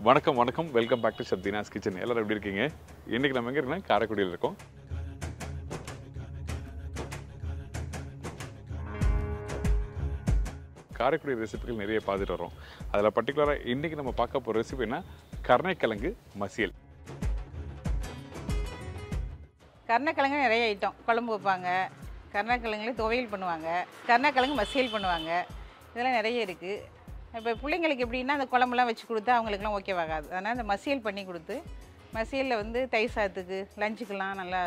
வணக்கம் வணக்கம் welcome back to சத்யனாஸ் kitchen. எல்லாரும் எப்படி இருக்கீங்க? இன்றைக்கி நம்ம எங்கே இருக்கோம்னா காரைக்குடியில் இருக்கோம். காரைக்குடி ரெசிபிகள் நிறைய பார்த்துட்டு வரோம். அதில் பர்டிகுலராக இன்றைக்கி நம்ம பார்க்க போகிற ரெசிபின்னா கருணைக்கிழங்கு மசியல். கருணைக்கிழங்கு நிறைய ஐட்டம் குழம்பு வைப்பாங்க, கருணைக்கிழங்குல துவையல் பண்ணுவாங்க, கருணைக்கிழங்கு மசியல் பண்ணுவாங்க, இதெல்லாம் நிறைய இருக்குது. இப்போ பிள்ளைங்களுக்கு எப்படின்னா அந்த குழம்புலாம் வச்சு கொடுத்தா அவங்களுக்குலாம் ஓகேவாகாது. அதனால் அந்த மசியல் பண்ணி கொடுத்து மசியலில் வந்து தயிர் சாதத்துக்கு லஞ்சுக்கெலாம் நல்லா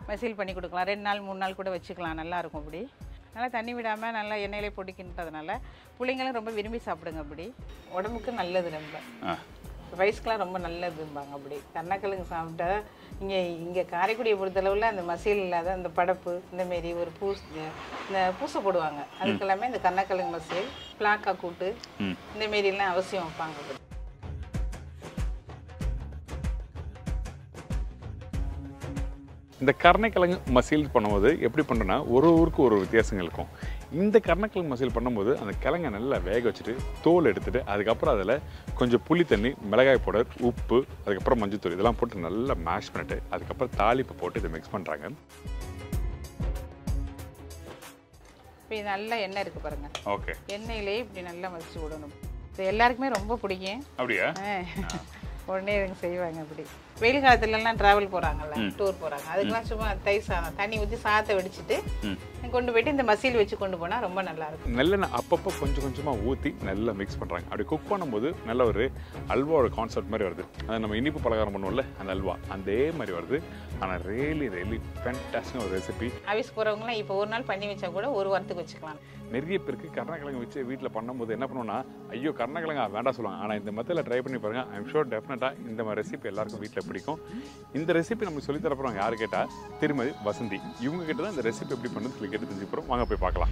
மசியல் பண்ணி கொடுக்கலாம். 2 நாள் 3 நாள் கூட வச்சுக்கலாம், நல்லாயிருக்கும். அப்படி நல்லா தண்ணி விடாமல் நல்லா எண்ணெயிலே பொடிக்கின்றதுனால பிள்ளைங்களும் ரொம்ப விரும்பி சாப்பிடுங்க. அப்படி உடம்புக்கு நல்லது, ரொம்ப வயசுக்கெலாம் ரொம்ப நல்லதும்பாங்க. அப்படி கருணைக்கிழங்கு சாப்பிட்டா இங்கே காரைக்குடியை பொறுத்தளவில் அந்த மசியல் இல்லாத அந்த படப்பு இந்தமாரி ஒரு இந்த பூசை போடுவாங்க, அதுக்கெல்லாமே இந்த கருணைக்கிழங்கு மசியல் பிளாக்கா கூட்டு இந்தமாரிலாம் அவசியம் வைப்பாங்க. அப்படி இந்த கருணைக்கிழங்கு மசியல் பண்ணும்போது எப்படி பண்ணுறோன்னா ஒரு ஊருக்கு ஒரு வித்தியாசங்கள் இருக்கும். இந்த கருணைக்கிழங்கு மசியல் பண்ணும்போது அந்த கிழங்கை நல்லா வேக வச்சுட்டு தோல் எடுத்துகிட்டு அதுக்கப்புறம் அதில் கொஞ்சம் புளி தண்ணி, மிளகாய் பவுடர், உப்பு, அதுக்கப்புறம் மஞ்சத்தூள் இதெல்லாம் போட்டு நல்லா மேஷ் பண்ணிட்டு அதுக்கப்புறம் தாளிப்பு போட்டு இதை மிக்ஸ் பண்ணுறாங்க. இப்போ நல்லா எண்ணெய் இருக்குது பாருங்கள். ஓகே, எண்ணெயிலே இப்படி நல்லா மசிச்சு விடணும். இது எல்லாருக்குமே ரொம்ப பிடிக்கும். அப்படியா? உடனே இதுங்க செய்வாங்க. அப்படி வெயில் காலத்துலலாம் ட்ராவல் போகிறாங்கல்ல, டூர் போகிறாங்க, அதுக்கெல்லாம் சும்மா தயிர் சாதம் தண்ணி ஊற்றி சாதத்தை வெடிச்சிட்டு கொண்டு போயிட்டு இந்த மசியல் வச்சு கொண்டு போனால் ரொம்ப நல்லாயிருக்கும். நல்லெண்ணெய் அப்பப்போ கொஞ்சம் கொஞ்சமாக ஊற்றி நல்லா மிக்ஸ் பண்ணுறாங்க. அப்படி குக் பண்ணும்போது நல்ல ஒரு அல்வாவோட கான்செப்ட் மாதிரி வருது. அதை நம்ம இனிப்பு பலகாரம் பண்ணுவோம்ல, அந்த அல்வா அதே மாதிரி வருது. ஆனால் ரியலி ஃபேன்டாஸ்டிக் ஒரு ரெசிபி. ஆஃபீஸ் போகிறவங்களாம் இப்போ ஒரு நாள் பண்ணி வச்சா கூட ஒரு வாரத்துக்கு வச்சுக்கலாம். நிறைய பேருக்கு கருணைக்கிழங்கு வச்சு வீட்டில் பண்ணும்போது என்ன பண்ணுவோன்னா, ஐயோ கருணைக்கிழங்கா வேண்டாம் சொல்லுவாங்க. ஆனால் இந்த மெத்தடில் ட்ரை பண்ணி பாருங்கள், ஐம் ஷோர் டெஃபினட்டாக இந்த மாதிரி ரெசிபி எல்லாருக்கும் வீட்டில் பிடிக்கும். இந்த ரெசிபி நமக்கு சொல்லித்தரப்போம் யார் கேட்டால் திருமதி வசந்தி. இவங்க கிட்ட தான் இந்த ரெசிபி எப்படி பண்ணுறது சொல்லி கேட்டு தெரிஞ்சு போகிறோம். வாங்க போய் பார்க்கலாம்.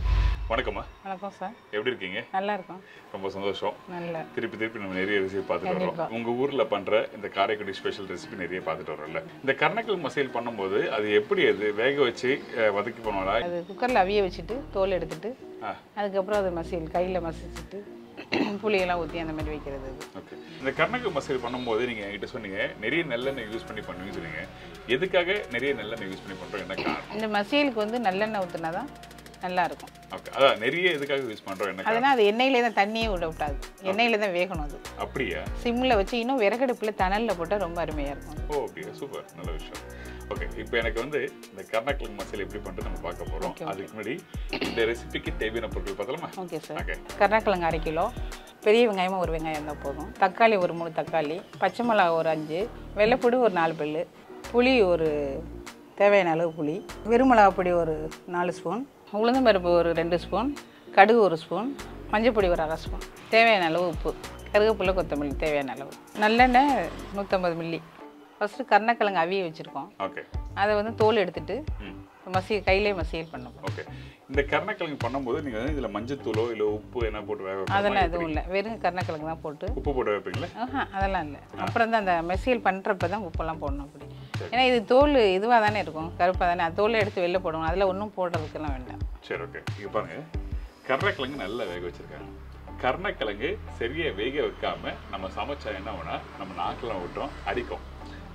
வணக்கம்மா. வணக்கம் சார், எப்படி இருக்கீங்க? நல்லா இருக்கும். ரொம்ப சந்தோஷம். நல்லா திருப்பி நம்ம நிறைய ரெசிபி பார்த்துட்டு வரோம். உங்கள் ஊரில் பண்ணுற இந்த காரைக்குடி ஸ்பெஷல் ரெசிபி நிறைய பார்த்துட்டு வரோம்ல. இந்த கருணைக்கிழங்கு மசியல் பண்ணும்போது அது எப்படி அது வேக வச்சு வதக்கி பண்ணுவாங்களா? அது குக்கரில் அவிய வச்சுட்டு தோல் எடுத்துட்டு அதுக்கப்புறம் அது மசியல் கையில் மசிச்சுட்டு புளியெல்லாம் ஊற்றி அந்த மாதிரி வைக்கிறது. ஓகே, இந்த கருணைக்கிழங்கு மசியல் பண்ணும்போது நீங்கள் என்கிட்ட சொன்னீங்க நிறைய நல்லெண்ணெய் யூஸ் பண்ணி பண்ணுவீங்கன்னு சொன்னீங்க. எதுக்காக நிறைய நல்லெண்ணெய் யூஸ் பண்ணி பண்ணுறோம், என்ன காரணம்? இந்த மசியலுக்கு வந்து நல்லெண்ணெய் ஊற்றினா தான் நல்லாயிருக்கும். ஓகே, அதான் நிறைய எதுக்காக யூஸ் பண்ணுறோம், என்ன? அதனால் அது எண்ணெயிலே தான், தண்ணியே விட விட்டாது, எண்ணெயில் தான் வேகணும். அது அப்படியா? சிம்மில் வச்சு இன்னும் விறகடுப்பில் தணலில் போட்டால் ரொம்ப அருமையாக இருக்கும். ஓ அப்படியா, சூப்பர், நல்ல விஷயம். ஓகே, இப்போ எனக்கு வந்து இந்த கருணைக்கிழங்கு மசியல் எப்படி பண்ணுறது நம்ம பார்க்க போகிறோம். அதுக்கு முன்னாடி இந்த ரெசிபிக்கு தேவையான பொருட்கள் பார்த்தலாமா? Okay sir. ஓகே, கருணைக்கிழங்கு 1/2 கிலோ, பெரிய வெங்காயமாக 1 வெங்காயம் இருந்தால் போதும், தக்காளி ஒரு 3 தக்காளி, பச்சை மிளகா ஒரு 5, வெள்ளைப்பூடு ஒரு 4 பல்லு, புளி ஒரு தேவையான அளவு புளி, வெறுமிளகா பொடி ஒரு 4 ஸ்பூன், உளுந்தம் பருப்பு ஒரு 2 ஸ்பூன், கடுகு 1 ஸ்பூன், மஞ்சள் பொடி ஒரு 1/2 ஸ்பூன், தேவையான அளவு உப்பு, கருவேப்பிலை, கொத்தமல்லி தேவையான அளவு, நல்லெண்ணெய் 150 மில்லி. ஃபஸ்ட்டு கருணைக்கிழங்கு அவிய வச்சுருக்கோம். ஓகே, அதை வந்து தோல் எடுத்துட்டு கையிலே மசியல் பண்ணுவோம். ஓகே, இந்த கருணைக்கிழங்கு பண்ணும்போது நீங்கள் வந்து இதில் மஞ்சத்தூளோ இல்லை உப்பு என்ன போட்டு வேக? அதெல்லாம் எதுவும் இல்லை, வெறும் கருணைக்கிழங்கு தான் போட்டு. உப்பு போட்டு வைப்பீங்களா? அதெல்லாம் இல்லை, அப்புறம் தான் அந்த மசியல் பண்ணுறப்ப தான் உப்பெல்லாம் போடணும். அப்படி ஏன்னா இது தோல் இதுவாக தானே இருக்கும், கருப்பாக தானே, அது தோலை எடுத்து வெளில போடுவோம், அதில் ஒன்றும் போடுறதுக்கெல்லாம் வேண்டாம். சரி, ஓகே. இங்கே பாருங்கள், கருணைக்கிழங்கு நல்லா வேக வச்சுருக்காங்க. கருணைக்கிழங்கு சரியாக வேக வைக்காமல் நம்ம சமைச்சா என்ன வேணா நம்ம நாக்கெல்லாம் விட்டோம் அடிக்கும்,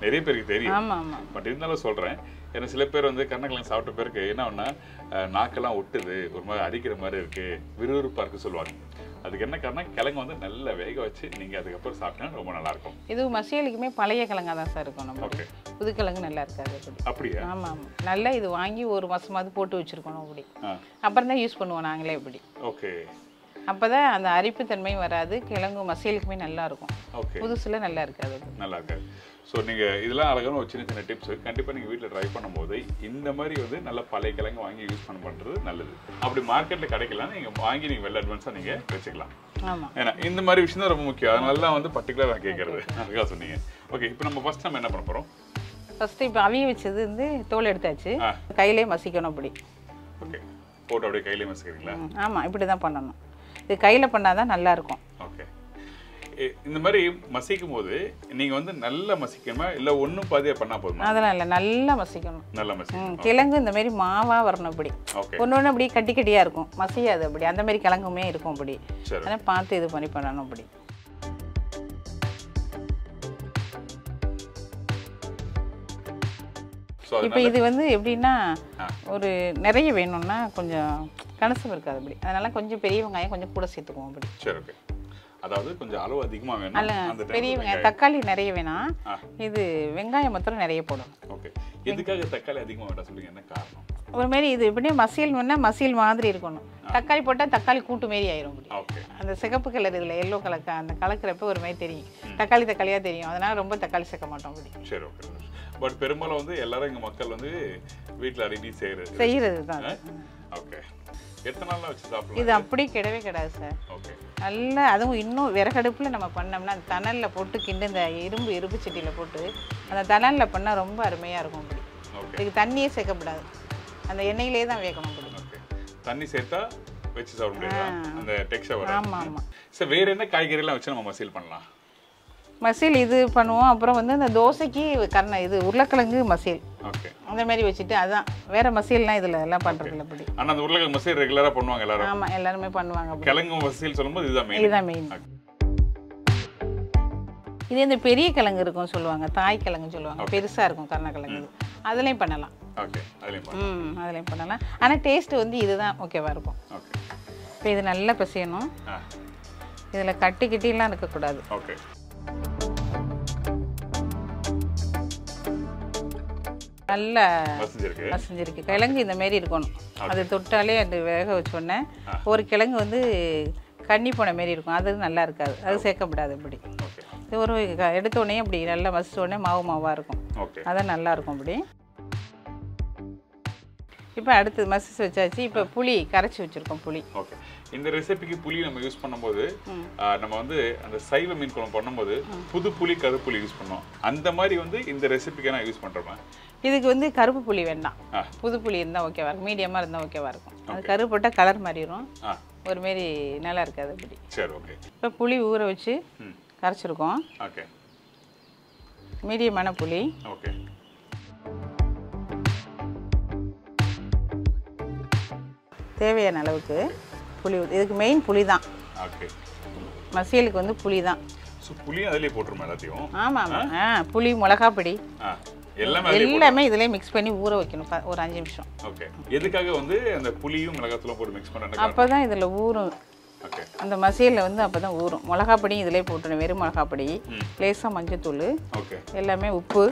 நிறைய பேருக்கு தெரியும். ஆமாம் ஆமாம், பட் இருந்தாலும் சொல்கிறேன், ஏன்னா சில பேர் வந்து கருணைக்கிழங்கு சாப்பிட்ட பேருக்கு என்ன ஒன்றா நாக்கெல்லாம் ஒட்டுது, ஒரு மாதிரி அடிக்கிற மாதிரி இருக்குது, விறுவிறுப்பாக இருக்குது சொல்லுவாங்க. அதுக்கு என்ன காரணம், கிழங்கு வந்து நல்லா வேக வச்சு நீங்கள் அதுக்கப்புறம் சாப்பிட்டா ரொம்ப நல்லாயிருக்கும். இது மசியலுக்குமே பழைய கிழங்காக தான் சார் இருக்கும், நம்ம ஓகே, புது கிழங்கு நல்லா இருக்காது. அப்படி அப்படியா? ஆமாம் ஆமாம், நல்லா இது வாங்கி 1 மாதமாவது போட்டு வச்சுருக்கணும். அப்படி அப்புறம் தான் யூஸ் பண்ணுவோம் நாங்களே. இப்படி ஓகே, அப்போ தான் அந்த அரிப்பு தன்மையும் வராது, கிழங்கு மசியலுக்குமே நல்லா இருக்கும். ஓகே, புதுசில் நல்லா இருக்காது, நல்லா இருக்காது. ஸோ நீங்கள் இதெல்லாம் அழகான ஒரு சின்ன சின்ன டிப்ஸ் கண்டிப்பாக நீங்கள் வீட்டில் ட்ரை பண்ணும்போது இந்த மாதிரி வந்து நல்ல பழைய கிழங்கு வாங்கி யூஸ் பண்ணுறது நல்லது. அப்படி மார்க்கெட்டில் கிடைக்கலாம், நீங்கள் வாங்கி நீங்கள் வெல் அட்வான்ஸாக நீங்கள் வச்சுக்கலாம். ஆமாம், ஏன்னா இந்த மாதிரி விஷயம் தான் ரொம்ப முக்கியம். அதனால தான் வந்து பர்டிகுலராக நான் கேட்குறது, அதுக்காக சொன்னீங்க. ஓகே, இப்போ நம்ம ஃபஸ்ட் நம்ம என்ன பண்ண போகிறோம்? ஃபஸ்ட்டு இப்போ அவிய வச்சது வந்து தோல் எடுத்தாச்சு, கையிலே மசிக்கணும். அப்படி ஓகே, போட்டு அப்படியே கையிலே மசிக்கிறீங்களா? ஆமாம், இப்படி தான் பண்ணணும். இது கையில் பண்ணால் தான் நல்லாயிருக்கும். ஓகே, இந்த மாதிரி மசிக்கும் போது நீங்கள் வந்து நல்லா மசிக்கணுமா இல்லை ஒன்றும் பாதியாக பண்ணால் போதுமா? அதெல்லாம் இல்லை, நல்லா மசிக்கணும். நல்லா மசிக்கணும். கிழங்கு இந்த மாதிரி மாவாக வரணும். அப்படி ஒன்று ஒன்று அப்படி கட்டி கட்டியாக இருக்கும், மசியாது. அப்படி அந்த மாதிரி கிழங்குமே இருக்கும். அப்படி அதனால் பார்த்து இது பண்ணி பண்ணணும். அப்படி இப்போ இது வந்து எப்படின்னா ஒரு நிறைய வேணும்னா கொஞ்சம் கனசம் இருக்காது அப்படி, அதனால கொஞ்சம் பெரிய வெங்காயம் கொஞ்சம் கூட சேர்த்துக்குவோம் அப்படி. சரி ஓகே. அதாவது கொஞ்சம் அளவு அதிகமாக வேணும். அல்ல பெரிய வெங்காயம் தக்காளி நிறைய வேணாம், இது வெங்காயம் மாத்திரம் நிறைய போடணும். ஓகே. எதுக்காக தக்காளி அதிகமாக வேண்டாம் சொல்லுங்க, என்ன காரணம்? ஒரு மாரி இது எப்படியே மசியல் வேணால் மசியல் மாதிரி இருக்கணும். தக்காளி போட்டால் தக்காளி கூட்டு மாரி ஆயிரும் அப்படி. ஓகே. அந்த சிகப்பு கலர் இதில் எல்லோ கலர் அந்த கலக்கிறப்ப ஒரு மாதிரி தெரியும், தக்காளியாக தெரியும். அதனால ரொம்ப தக்காளி சேர்க்க மாட்டோம் அப்படி. சரி ஓகே. பட் பெரும்பாலும் வந்து எல்லாரும் எங்கள் மக்கள் வந்து வீட்டில் அடிக்கடி செய்கிறது தான். ஓகே. எத்தனை நாளாக வச்சு சாப்பிடலாம்? இது அப்படி கிடையவே கிடையாது சார். ஓகே. நல்லா அதுவும் இன்னும் விறகடுப்பில் நம்ம பண்ணோம்னா அந்த தணலில் போட்டு கிண்டு இந்த இரும்பு சட்டியில் போட்டு அந்த தணலில் பண்ணால் ரொம்ப அருமையாக இருக்கும் அப்படி. இதுக்கு தண்ணியே சேர்க்கப்படாது, அந்த எண்ணெயிலே தான் வேகணும் அப்படி. ஓகே. தண்ணி சேர்த்தா வச்சு சாப்பிட முடியாது, அந்த டெக்ஸ்சர் வரும். ஆமாம் ஆமாம். சார் வேறு என்ன காய்கறிலாம் வச்சு நம்ம மசியல் பண்ணலாம்? மசியல் இது பண்ணுவோம். அப்புறம் வந்து இந்த தோசைக்கு இது உருளைக்கிழங்கு மசியல் அந்த மாதிரி வச்சுட்டு, அதான் வேற மசியல்லாம் இதில் எல்லாம் பண்ணுறது இல்லை அப்படி. ஆனால் அந்த உருளைக்கிழங்கு மசியல் ரெகுலராக பண்ணுவாங்க எல்லாரும். ஆமாம், எல்லாருமே பண்ணுவாங்க. கிழங்கு மசியல் சொல்லும்போது இதுதான் மெயின். இது இந்த பெரிய கிழங்கு இருக்கும் சொல்லுவாங்க, தாய் கிழங்கு சொல்லுவாங்க, பெருசாக இருக்கும் கருணக்கிழங்கு, அதுலேயும் பண்ணலாம். அதுலேயும் பண்ணலாம். ஆனால் டேஸ்ட்டு வந்து இதுதான் ஓகேவா இருக்கும். இப்போ இது நல்லா பிசையணும், இதில் கட்டிலாம் இருக்கக்கூடாது. ஓகே. நல்லா மசிஞ்சிருக்கு. கிழங்கு இந்த மாதிரி இருக்கணும், அது தொட்டாலே அது வேக வச்சோடனே ஒரு கிழங்கு வந்து கண்ணி போன மாரி இருக்கும், அது நல்லா இருக்காது, அது சேர்க்கப்படாது அப்படி. இது ஒரு எடுத்தோடனே அப்படி நல்லா மசிச்சோடனே மாவாக இருக்கும், அதான் நல்லா இருக்கும் அப்படி. இப்போ அடுத்து மசிச்சு வச்சாச்சு. இப்போ புளி கரைச்சி வச்சுருக்கோம். புளி ஓகே. இந்த ரெசிபிக்கு புளி நம்ம யூஸ் பண்ணும்போது நம்ம வந்து அந்த சைவ மீன் குழம்பு பண்ணும்போது புது புளி கருப்பு புளி யூஸ் பண்ணோம், அந்த மாதிரி வந்து இந்த ரெசிபிக்கு நான் யூஸ் பண்ணுறோமா? இதுக்கு வந்து கருப்பு புளி வேண்டாம், புது புளி இருந்தால் ஓகேவா இருக்கும், மீடியமாக இருந்தால் ஓகேவா இருக்கும். அது கருப்பு போட்டால் கலர் மாறிடும், ஒரு மாரி நல்லா இருக்காது அப்படி. சரி ஓகே. இப்போ புளி ஊற வச்சு கரைச்சிருக்கோம். ஓகே. மீடியமான புளி. ஓகே. தேவையான அளவுக்கு புளி, இதுக்கு மெயின் புளி தான். ஓகே. மசியலுக்கு வந்து புளி தான். ஸோ புளி அதிலே போட்டுருமா எல்லாத்தையும்? ஆமாம் ஆமாம். புளி, மிளகாப்பொடி எல்லாமே இதிலே மிக்ஸ் பண்ணி ஊற வைக்கணும் ஒரு 5 நிமிஷம். ஓகே. எதுக்காக வந்து அந்த புளியும் மிளகாத்தூளும் போட்டு மிக்ஸ் பண்ணுறாங்க? அப்போ தான் இதில் ஊறும். ஓகே. அந்த மசியலில் வந்து அப்போ தான் ஊறும். மிளகாப்பொடியும் இதிலே போட்டுணும், வெறும் மிளகாப்பொடி, லேசாக மஞ்சத்தூள், ஓகே, எல்லாமே உப்பு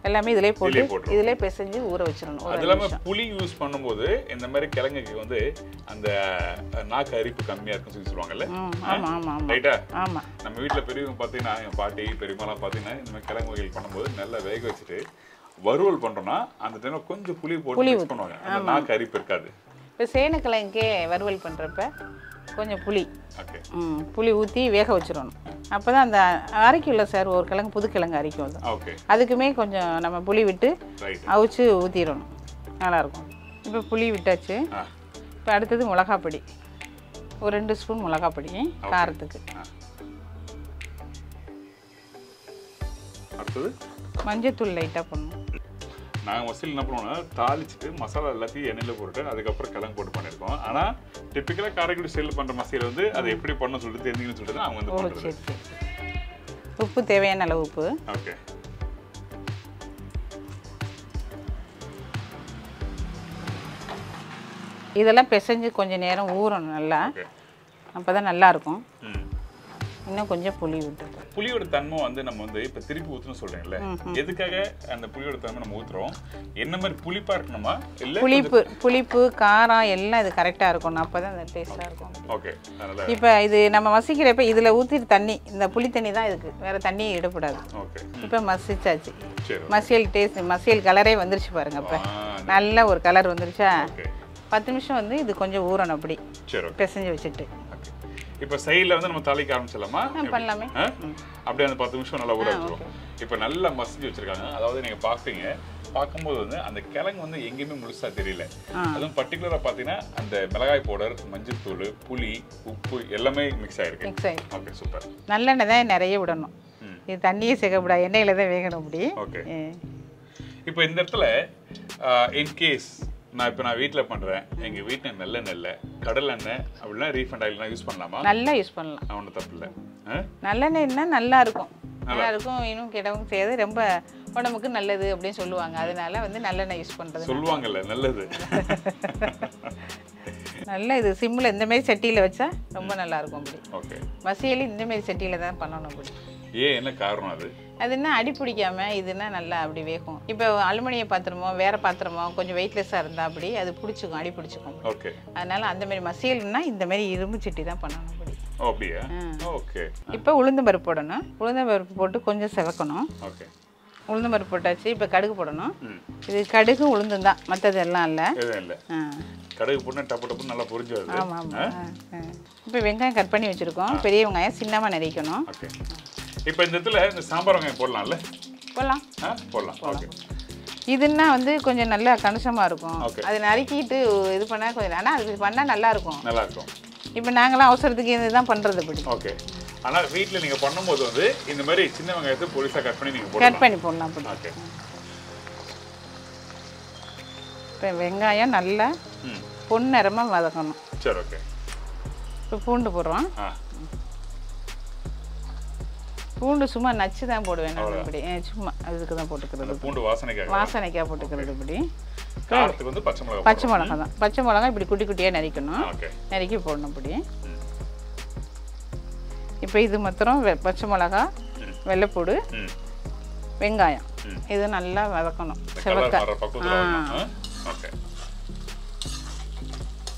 எல்லாமே இதிலே போட்டு இதிலே பிசைஞ்சு ஊற வச்சிடணும். அது இல்லாமல் புளி யூஸ் பண்ணும்போது இந்த மாதிரி கிழங்குக்கு வந்து அந்த நாக்கு அரிப்பு கம்மியாக இருக்குன்னு சொல்லி சொல்லுவாங்கல்ல? ஆமாம் ஆமாம் ரைட்டா? ஆமாம். நம்ம வீட்டில் பெரியவங்க பார்த்தீங்கன்னா, என் பாட்டி பெரியமாலாம் பார்த்தீங்கன்னா இந்த மாதிரி கிழங்கு வகைகள் பண்ணும்போது நல்லா வேக வச்சுட்டு வறுவல் பண்ணுறோன்னா அந்த டைமில் கொஞ்சம் புளி போட்டு மிக்ஸ் பண்ணுவாங்க, அந்த நாக்கு அரிப்பு இருக்காது. இப்போ சேனக்கிழங்குக்கே வறுவல் பண்ணுறப்ப கொஞ்சம் புளி புளி ஊற்றி வேக வச்சிடணும். அப்போ தான் அந்த அரைக்கும்ல சார், ஒரு கிழங்கு புது கிழங்கு அரைக்கும், அது அதுக்குமே கொஞ்சம் நம்ம புளி விட்டு அவிச்சு ஊற்றிடணும், நல்லாயிருக்கும். இப்போ புளி விட்டாச்சு. இப்போ அடுத்தது மிளகாப்பொடி, ஒரு 2 ஸ்பூன் மிளகாப்பொடி காரத்துக்கு. அடுத்தது மஞ்சத்தூள் லைட்டாக போடணும். நாங்கள் மசியல் என்ன பண்ணுவோம்னா தாளிச்சுட்டு மசாலா எல்லாத்தையும் எண்ணெயில் போட்டு அதுக்கப்புறம் கிழங்கு போட்டு பண்ணியிருக்கோம். ஆனால் டிப்பிக்கலாக காரைக்குடி ஸ்டைலில் பண்ணுற மசியல் வந்து அது எப்படி பண்ணணும்னு சொல்லிட்டு தெரிஞ்சுக்கணும்னு சொல்லிட்டு அவங்க வந்து பண்ணுறது. உப்பு தேவையான அளவு உப்பு. ஓகே. இதெல்லாம் பிசைஞ்சு கொஞ்சம் நேரம் ஊறணும் நல்லா, அப்போ தான் நல்லாயிருக்கும். இன்னும் கொஞ்சம் புளி விட்டுருக்கோம். புளியோட தன்மை வந்து நம்ம வந்து இப்போ திருப்பி ஊற்றணும் சொல்கிறீங்களே, எதுக்காக அந்த புளியோட தன்மை நம்ம ஊற்றுறோம்? என்ன மாதிரி புளிப்பாக இருக்கணுமா இல்லை புளிப்பு காரம் எல்லாம் இது கரெக்டாக இருக்கணும், அப்போ தான் அந்த டேஸ்ட்டாக இருக்கும். ஓகே. இப்போ இது நம்ம மசிக்கிறப்ப இதில் ஊற்றிட்டு தண்ணி, இந்த புளி தண்ணி தான் இதுக்கு, வேறு தண்ணியை இடப்படாது. ஓகே. இப்போ மசிச்சாச்சு. மசியல் டேஸ்ட், மசியல் கலரே வந்துருச்சு பாருங்க. இப்போ நல்ல ஒரு கலர் வந்துருச்சா? 10 நிமிஷம் வந்து இது கொஞ்சம் ஊறணும் அப்படி பிசைஞ்சு வச்சுட்டு. இப்போ சைடில் வந்து நம்ம தாளிக்க ஆரம்பிச்சிடலாமா? பண்ணலாமே. அப்படியே அந்த 10 நிமிஷம் நல்லா ஊற வச்சிருக்கோம். இப்போ நல்லா மசிஞ்சு வச்சிருக்காங்க. அதாவது நீங்கள் பார்ப்பீங்க, பார்க்கும்போது வந்து அந்த கிழங்கு வந்து எங்கேயுமே முழுசாக தெரியல. அதுவும் பர்டிகுலராக பார்த்தீங்கன்னா அந்த மிளகாய் பவுடர், மஞ்சத்தூள், புளி, உப்பு எல்லாமே மிக்ஸ் ஆகிருக்கு. Okay, super. நல்லெண்ணெய் தான் நிறைய விடணும், இது தண்ணியே சேர்க்கக்கூடாது, எண்ணெயில் தான் வேகணும் அப்படி. ஓகே. இப்போ இந்த இடத்துல இன்கேஸ் நான் வீட்டில் பண்ணுறேன், எங்கள் வீட்டில் நல்லெண்ணெய் கடலெண்ணெய் அப்படின்னா ரீஃபண்ட் ஆயில்னா யூஸ் பண்ணலாமா? நல்லா யூஸ் பண்ணலாம், ஒன்றும் தப்பு இல்லை. நல்லெண்ணெய்னா நல்லா இருக்கும், இன்னும் கிடவும் செய்யாது, ரொம்ப உடம்புக்கு நல்லது அப்படின்னு சொல்லுவாங்க. அதனால வந்து நல்லெண்ணெய் யூஸ் பண்ணுறது சொல்லுவாங்கல்ல நல்லது. நல்ல இது சிம்மில் இந்த மாதிரி சட்டியில் வச்சா ரொம்ப நல்லாயிருக்கும். அப்படி ஓகே. மசியல் இந்த மாதிரி சட்டியில் தான் பண்ணணும். அப்படி என்ன காரணம் அது? அதுன்னா அடி பிடிக்காம இதுன்னா நல்லா அப்படி வேகும். இப்போ அலுமினிய பாத்திரமோ வேறு பாத்திரமோ கொஞ்சம் வெயிட்லெஸ்ஸாக இருந்தால் அப்படி அது பிடிச்சிக்கும், அடி பிடிச்சிக்கும். ஓகே. அதனால அந்த மாதிரி மசியல்னா இந்த மாதிரி இரும்பு சட்டி தான் பண்ணணும். அப்படி அப்படியா? ஓகே. இப்போ உளுந்து பருப்பு போடணும். உளுந்து பருப்பு போட்டு கொஞ்சம் செவக்கணும். ஓகே. உளுந்து பருப்பு போட்டாச்சு. இப்போ கடுகு போடணும். இது கடுகு உளுந்தும் தான், மற்றது எல்லாம் இல்லை. இல்லை. கடுகு போட்டு டப்பு டப்பு நல்லா புரிஞ்சு வருது. ஆமாம் ஆமாம். இப்போ வெங்காயம் கட் பண்ணி வச்சுருக்கோம். பெரிய வெங்காயம் சின்னமாக நறுக்கணும். ஓகே. இப்போ இந்த இடத்துல இந்த சாம்பார் வெங்காயம் போடலாம்ல? போடலாம். போடலாம். ஓகே. இதுன்னா வந்து கொஞ்சம் நல்லா கணிசமாக இருக்கும். அது நறுக்கிட்டு இது பண்ணால் கொஞ்சம், ஆனால் அது பண்ணால் நல்லாயிருக்கும். நல்லாயிருக்கும். இப்போ நாங்களாம் அவசரத்துக்கு இது தான் பண்ணுறது. அப்படி ஓகே. ஆனால் வீட்டில் நீங்கள் பண்ணும்போது வந்து இந்த மாதிரி சின்ன வெங்காயத்தை பொடிசாக கட் பண்ணி நீங்கள் கட் பண்ணி போடலாம். அப்படி ஓகே. இப்போ வெங்காயம் நல்லா பொன்னிறமாக வதக்கணும். சரி. ஓகே. இப்போ பூண்டு போடுறோம். பூண்டு சும்மா நச்சு தான் போடுவேன் நான். இப்படி சும்மா அதுக்கு தான் போட்டுக்கிறது. பூண்டு வாசனைக்காக போட்டுக்கிறது. இப்படி காரத்துக்கு வந்து பச்சை மிளகாய். பச்சை மிளகாய் தான். பச்சை மிளகாய் இப்படி குட்டி குட்டியாக நறுக்கணும். நறுக்கி போடணும். இப்படி இப்போ இது மாத்திரம் பச்சை மிளகாய், வெள்ளைப்பூடு, வெங்காயம் இது நல்லா வதக்கணும்.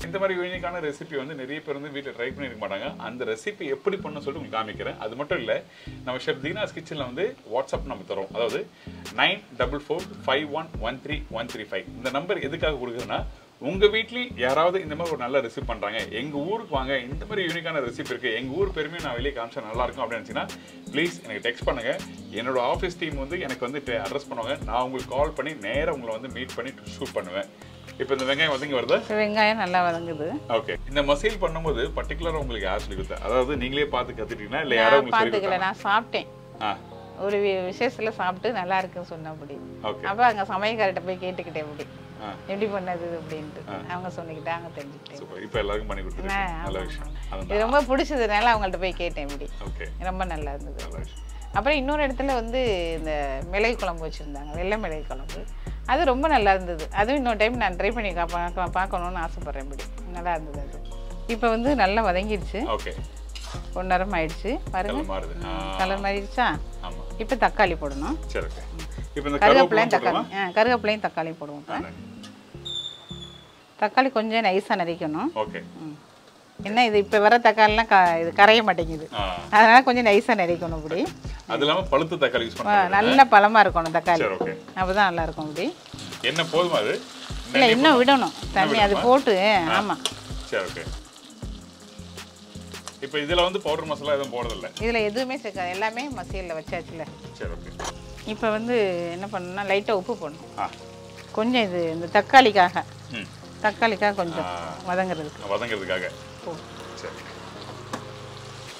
இந்த மாதிரி யூனிக்கான ரெசிபி வந்து நிறைய பேர் வந்து வீட்டில் ட்ரை பண்ணியிருக்க மாட்டாங்க. அந்த ரெசிபி எப்படி பண்ண சொல்லிட்டு உங்களுக்கு காமிக்கிறேன். அது மட்டும் இல்லை, நம்ம ஷெஃப் தீனாஸ் கிச்சனில் வந்து வாட்ஸ்அப் நம்பர் தரோம். அதாவது 9445113135. இந்த நம்பர் எதுக்காக கொடுக்குறேன்னா, உங்கள் வீட்லேயும் யாராவது இந்த மாதிரி ஒரு நல்ல ரெசிபி பண்ணுறாங்க, எங்கள் ஊருக்கு வாங்க, இந்த மாதிரி யூனிக்கான ரெசிபி இருக்குது, எங்கள் ஊர் பெருமையும் நான் வெளியே காமிச்சா நல்லாயிருக்கும் அப்படின்னு நினச்சிங்கன்னா ப்ளீஸ் எனக்கு டெக்ஸ்ட் பண்ணுங்கள். என்னோட ஆஃபீஸ் டீம் வந்து எனக்கு வந்து அட்ரஸ் பண்ணுவாங்க. நான் உங்களுக்கு கால் பண்ணி நேராக உங்களை வந்து மீட் பண்ணி ஷூட் பண்ணுவேன். இப்போ இந்த வெங்காயம் வதங்கி வருது. வெங்காயம் நல்லா வதங்குது. ஓகே. இந்த மசால் பண்ணும்போது பர்టిక్యులரா உங்களுக்கு யார் சொல்லி கொடுத்தா? அதாவது நீங்களே பார்த்து கத்துட்டீங்களா இல்ல யாரோ உங்களுக்கு சொல்லி கொடுத்தாங்களா? நான் சாப்பிட்டேன். ஒரு விசேஷத்துல சாப்பிட்டு நல்லா இருக்குன்னு சொன்னபடி. ஓகே. அப்ப அங்க சமையல்காரட்ட போய் கேட்டுக்கிட்டேன். அப்படி எப்படி பண்ணது அப்படின்ட்டு அவங்க சொன்னிக்கிட்டாங்க, தெரிஞ்சுக்கிட்டேன். சூப்பர். இப்போ எல்லாருக்கும் பண்ணி கொடுத்துருக்கீங்க. நல்ல விஷயம். இது ரொம்ப பிடிச்சதுனால அவங்கள்ட்ட போய் கேட்டேன். இப்படி ஓகே. ரொம்ப நல்லா இருந்தது. அப்புறம் இன்னொரு இடத்துல வந்து இந்த மிளகு குழம்பு வச்சுருந்தாங்க, வெள்ளை மிளகு குழம்பு. அது ரொம்ப நல்லா இருந்தது. அதுவும் இன்னொரு டைம் நான் ட்ரை பண்ணி பார்க்கணுன்னு ஆசைப்பட்றேன். இப்படி நல்லா இருந்தது. அது இப்போ வந்து நல்லா வதங்கிடுச்சு. ஓகே. பொன்னரம் ஆயிடுச்சு பாருங்க. கலர் மாறிடுச்சா? இப்போ தக்காளி போடணும். சரி. ஓகே. இப்போ இந்த கருவேப்பிலையும் தக்காளியும் போடுவோம். தக்காளி கொஞ்சம் நைஸாக நறுக்கணும். ஓகே. என்ன இது இப்போ வர தக்காளிலாம் இது கரைய மாட்டேங்குது, அதனால கொஞ்சம் நைஸாக நறுக்கணும். இப்படி அது இல்லாமல் பழுத்த தக்காளி யூஸ் பண்ணுங்க. நல்ல பழமாக இருக்கணும் தக்காளி, அப்போ தான் நல்லா இருக்கும். இப்படி என்ன போதுமா அது? இல்லை, இன்னும் விடணும் தண்ணி அது போட்டு. ஆமாம். சரி. ஓகே. இப்போ இதில் வந்து பவுடர் மசாலா எதுவும் போடுறதில்ல? இதில் எதுவுமே சேர்க்காது, எல்லாமே மசியலில் வச்சாச்சுல. சரி. ஓகே. இப்போ வந்து என்ன பண்ணணும்னா லைட்டாக உப்பு போடணும் கொஞ்சம். இது இந்த தக்காளிக்காக கொஞ்சம் வதங்கிறதுக்காக. சரி.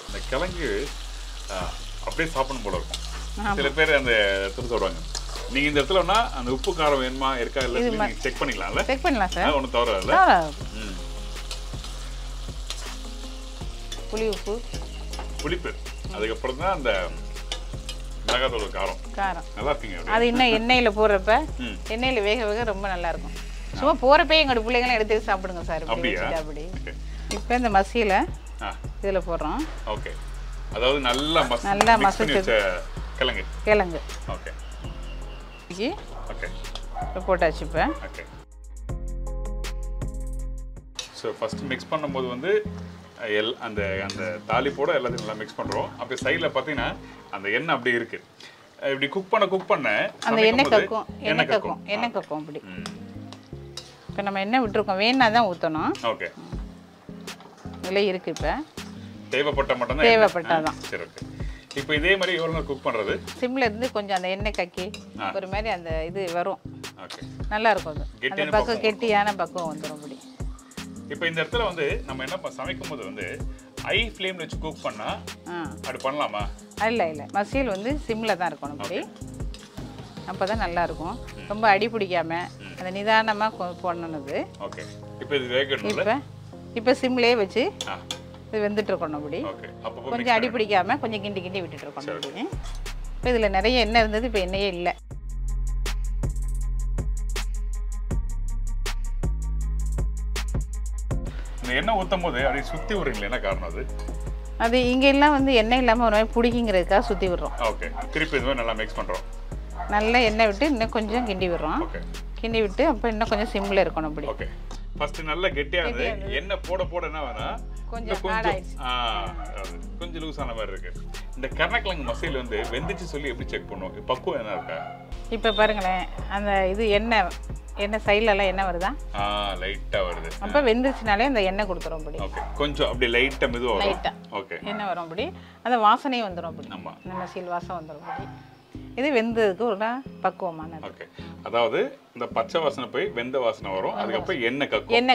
இந்த கிழங்கு அப்படியே சாப்பிடணும் போல இருக்கும். சில பேர் அந்த எடுத்து சொல்றாங்க. நீங்க இந்த இடத்துல வேணா அந்த உப்பு காரம் வேணுமா இருக்கா இல்லை நீங்க செக் பண்ணிக்கலாம்ல? செக் பண்ணலாம் சார், ஒன்றும் தவறு இல்லை. புளிப்பு அதுக்கப்புறம் தான் அந்த மிளகாத்தூள் காரம் நல்லா இருக்குங்க. அது இன்னும் எண்ணெயில் போடுறப்ப எண்ணெயில் வேக வேக ரொம்ப நல்லா இருக்கும். சும்மா போகிறப்பே எங்களோட பிள்ளைங்களாம் எடுத்து சாப்பிடுங்க சார். அப்படி இப்போ இந்த மசியலை இதில் போடுறோம். ஓகே. அதாவது நல்லா மசிச்சு கிழங்கு. ஓகே. ஓகே. போட்டாச்சு. இப்போ ஓகே. ஸோ ஃபர்ஸ்ட் மிக்ஸ் பண்ணும்போது வந்து அந்த அந்த தாளிப்போட எல்லாத்தையும் நல்லா மிக்ஸ் பண்ணுறோம். அப்போ சைடில் பார்த்தீங்கன்னா அந்த எண்ணெய் அப்படியே இருக்கு. இப்படி குக் பண்ண அந்த எண்ணெய் கக்கும் அப்படி. இப்போ நம்ம எண்ணெய் விட்டுருக்கோம், வேணா தான் ஊற்றணும். ஓகே. இதில் இருக்கு. இப்போ தேவைப்பட்டாதான். சரி. ஓகே. இப்போ இதே மாதிரி எவ்வளோ நேரம் குக் பண்ணுறது? சிம்ல இருந்து கொஞ்சம் அந்த எண்ணெய் கக்கி ஒரு மாதிரி அந்த இது வரும். ஓகே. நல்லா இருக்கும். அது பக்கம் கெட்டியான பக்கம் வந்துடும். அப்படி இப்போ இந்த இடத்துல வந்து நம்ம என்ன சமைக்கும் போது வந்து ஹை ஃப்ளேம்ல வச்சு குக் பண்ணா அது பண்ணலாமா? இல்லை, மசியல் வந்து சிம்ல தான் இருக்கணும். அப்படி அப்போ தான் நல்லா இருக்கும். ரொம்ப அடி பிடிக்காம அந்த நிதானமாக போடணுது. ஓகே. இப்போ இது வேகணும்ல? இப்போ சிம்லேயே வச்சு இது வெந்துட்டு இருக்கணும். அப்படி கொஞ்சம் அடி பிடிக்காம கொஞ்சம் கிண்டி விட்டுட்டு இருக்கணும். அப்படி இப்போ இதில் நிறைய எண்ணெய் இருந்தது, இப்போ எண்ணெயே இல்லை. எண்ணெய் ஊற்றும் போது அப்படியே சுற்றி விடுறீங்களா? என்ன காரணம் அது? அது இங்கே எல்லாம் வந்து எண்ணெய் இல்லாமல் ஒரு மாதிரி பிடிக்குங்கிறதுக்காக சுற்றி விடுறோம். ஓகே, திருப்பி இது மாதிரி நல்லா மிக்ஸ் பண்ணுறோம். நல்லா எண்ணெய் விட்டு இன்னும் கொஞ்சம் கிண்டி விடுறோம். ஓகே, கிண்டி விட்டு அப்போ இன்னும் கொஞ்சம் சிம்மில் இருக்கணும் அப்படி. ஓகே, ஃபர்ஸ்ட் நல்லா கெட்டியானது எண்ணெய் போட என்ன வேணா கொஞ்சம் கொஞ்சம் லூஸ் ஆன மாதிரி இருக்கு. இந்த கருணக்கிழங்கு மசியல் வந்து வெந்துச்சு சொல்லி எப்படி செக் பண்ணுவோம்? பக்குவம் என்ன இருக்கா? இப்போ பாருங்களேன், அந்த இது எண்ணெய் சைட்லலாம் எண்ணெய் வருதா? லைட்டாக வருது. அப்போ வெந்துச்சுனாலே அந்த எண்ணெய் கொடுத்துரும் அப்படி. ஓகே, கொஞ்சம் அப்படி லைட்டாக மெதுவாக வரும். லைட்டாக ஓகே, எண்ணெய் வரும் அப்படி. அந்த வாசனையும் வந்துடும் அப்படி. ஆமாம், இந்த மசியல் வாசம் வந்துடும் அப்படி. இது வெந்ததுக்கு ஒரு பக்குவமான. ஓகே, அதாவது இந்த பச்சை வாசனை போய் வெந்த வாசனை வரும். அதுக்கப்புறம் எண்ணெய்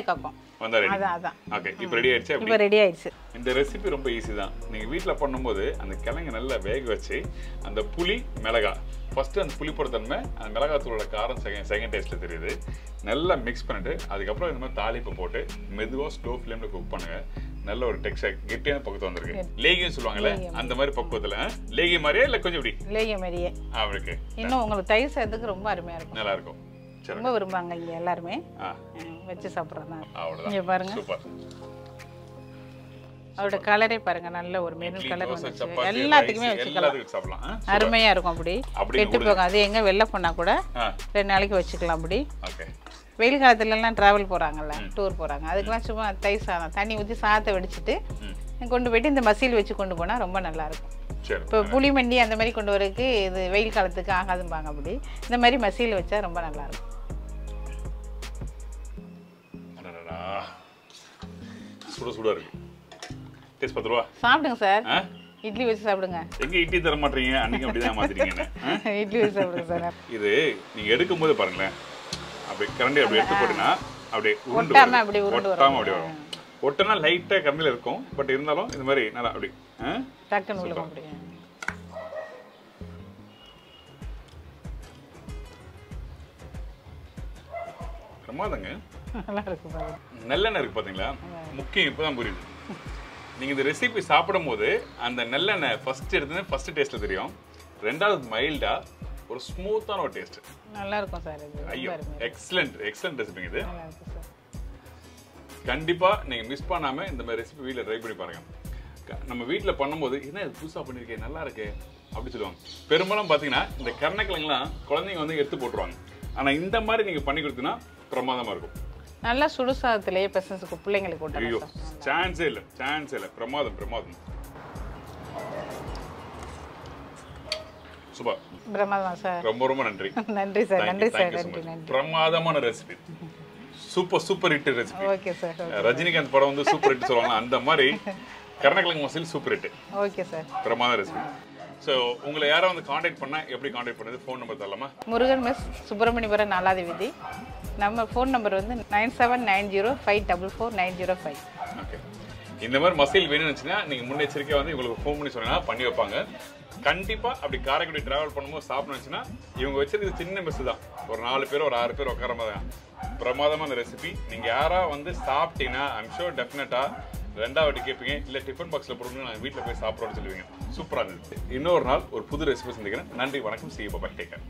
கக்கும் வந்தா ரெடி. அதான். ஓகே, இப்போ ரெடி ஆயிடுச்சு. இப்போ ரெடி ஆயிடுச்சு. இந்த ரெசிபி ரொம்ப ஈஸி தான். நீங்கள் வீட்டில் பண்ணும்போது அந்த கிழங்கு நல்லா வேக வச்சு அந்த புளி மிளகாய் ஃபஸ்ட்டு அந்த புளிப்போட தன்மை அந்த மிளகாத்தூளோட காரம் செகண்ட் டேஸ்ட்டில் தெரியுது. நல்லா மிக்ஸ் பண்ணிட்டு அதுக்கப்புறம் இந்த மாதிரி தாளிப்பை போட்டு மெதுவாக ஸ்லோ ஃப்ளேமில் குக் பண்ணுங்கள். நல்ல ஒரு டெக்ஸ்டர் கெட்டியான பக்குவம் வந்திருக்கு. லேகியம் சொல்லுவாங்கல்ல, அந்த மாதிரி பக்குவத்தில் லேகிய மாதிரியே இல்லை கொஞ்சம் இப்படி லேகிய மாதிரியே அவருக்கு. இன்னும் உங்களுக்கு தயிர் சேர்த்துக்கு ரொம்ப அருமையாக இருக்கும். நல்லா இருக்கும். ரொம்ப விரும்புவாங்க இங்கே எல்லாருமே வச்சு சாப்பிட்றதுனா. அவ்வளோதான். இங்கே பாருங்க, சூப்பர். அதோட கலரே பாருங்க, நல்ல ஒரு மெரூன் கலர் வந்துச்சு. எல்லாத்துக்குமே வச்சுக்கலாம், அருமையா இருக்கும். அப்படி கெட்டு போகாது. எங்க வெளில போனா கூட 2 நாளைக்கு வச்சுக்கலாம் அப்படி. வெயில் காலத்துலலாம் ட்ராவல் போகிறாங்கல்ல, டூர் போகிறாங்க, அதுக்கெல்லாம் சும்மா தயிர் சாதம் தண்ணி ஊற்றி சாதத்தை வடிச்சிட்டு கொண்டு போயிட்டு இந்த மசியல் வச்சு கொண்டு போனால் ரொம்ப நல்லாயிருக்கும். இப்போ புளிமண்டி அந்த மாதிரி கொண்டு வரதுக்கு இது வெயில் காலத்துக்கு ஆகாதும்பாங்க. அப்படி இந்த மாதிரி மசியல் வச்சா ரொம்ப நல்லாயிருக்கும். சுட சுட இருக்கு. டேஸ்ட் 10 ரூபா. சாப்பிடுங்க சார். இட்லி வச்சு சாப்பிடுங்க. எங்க இட்லி தர மாட்டீங்க? அன்னைக்கு அப்படிதான் மாத்திட்டீங்க. இட்லி வச்சு சாப்பிடுங்க சார். இது நீங்க எடுக்கும்போது பாருங்களேன், அப்படி கரண்டி அப்படி எடுத்து போட்டுனா அப்படியே ஒட்டாம அப்படி உருண்டு வரும். அப்படி வரும். ஒட்டனா லைட்டா கரண்டில இருக்கும், பட் இருந்தாலும் இந்த மாதிரி நல்லா அப்படி டக்குன்னு உள்ள போடுங்க. பிரமாதங்க. நல்லா இருக்கு பாருங்க. நல்லெண்ணெய் இருக்கு பாத்தீங்களா? முக்கியம் இப்பதான் புரியுது. நீங்க இந்த ரெசிபி சாப்பிடும் போது அந்த நல்லெண்ணெய் ஃபர்ஸ்ட் எடுத்து ஃபர்ஸ்ட் டேஸ்ட்ல தெரியும். ரெண்டாவது மைல்டா ஒரு ஸ்மூத்தான ஒரு டேஸ்ட். நல்லா இருக்கும் சார் இது. ஐயோ, எக்ஸலென்ட் ரெசிபி இது. நல்லா இருக்கு சார். கண்டிப்பா நீங்க மிஸ் பண்ணாம இந்த மாதிரி ரெசிபி வீட்ல ட்ரை பண்ணி பாருங்க. நம்ம வீட்ல பண்ணும்போது என்ன இது புதுசா பண்ணிருக்கேன், நல்லா இருக்கு அப்படி சொல்லுவாங்க. பெரும்பாலும் பாத்தீங்கன்னா இந்த கருணக்கிழங்குலாம் குழந்தைங்க வந்து எடுத்து போட்டுருவாங்க. ஆனா இந்த மாதிரி நீங்க பண்ணி கொடுத்தீங்கன்னா பிரமாதமா இருக்கும். நல்லா சுடுசாதத்திலேயே பெசன்ஸுக்கு பிள்ளைங்களுக்கு போட்டு. ஐயோ, சான்ஸே இல்லை. பிரமாதம். சூப்பர். பிரமாதம் சார். ரொம்ப நன்றி. நன்றி சார். நன்றி. பிரமாதமான recipe. Super hit recipe. Okay sir. Rajinikanth படம் வந்து சூப்பர் ஹிட் சொல்லுவாங்க, அந்த மாதிரி கருணக்கிழங்கு மசியல் சூப்பர் ஹிட். Okay sir. பிரமாத ரெசிபி. ஸோ உங்களை யாராவது வந்து காண்டாக்ட் பண்ணால் எப்படி காண்டாக்ட் பண்ணுறது? ஃபோன் நம்பர் தரலாமா? முருகன் மிஸ் சுப்பிரமணியபுரம் 4வது வீதி. நம்ம ஃபோன் நம்பர் வந்து 9790544905. ஓகே. இந்த மாதிரி மசியல் வேணும்னுச்சுன்னா நீங்கள் முன்னெச்சரிக்கையாக வந்து இவங்களுக்கு ஃபோன் பண்ணி சொன்னீங்கன்னா பண்ணி வைப்பாங்க. கண்டிப்பாக அப்படி காரைக்குடி ட்ராவல் பண்ணும்போது சாப்பிடணுச்சுன்னா இவங்க வச்சிருக்கிறது சின்ன மெஸ் தான். ஒரு 4 பேர் ஒரு 6 பேர் உட்கார மாதிரி தான். பிரமாதமான ரெசிபி. நீங்கள் யாராவது வந்து சாப்பிட்டீங்கன்னா ஐம் ஷூர் டெஃபினட்டாக 2வது கேட்பீங்க, இல்லை டிஃபன் பாக்ஸில் போடணும் நாங்கள் வீட்டில் போய் சாப்பிட்றோன்னு சொல்லுவீங்க. சூப்பராக இருந்தது. இன்னொரு நாள் ஒரு புது ரெசிபி சந்திக்கிறேன். நன்றி, வணக்கம். See you, bye-bye. Take care.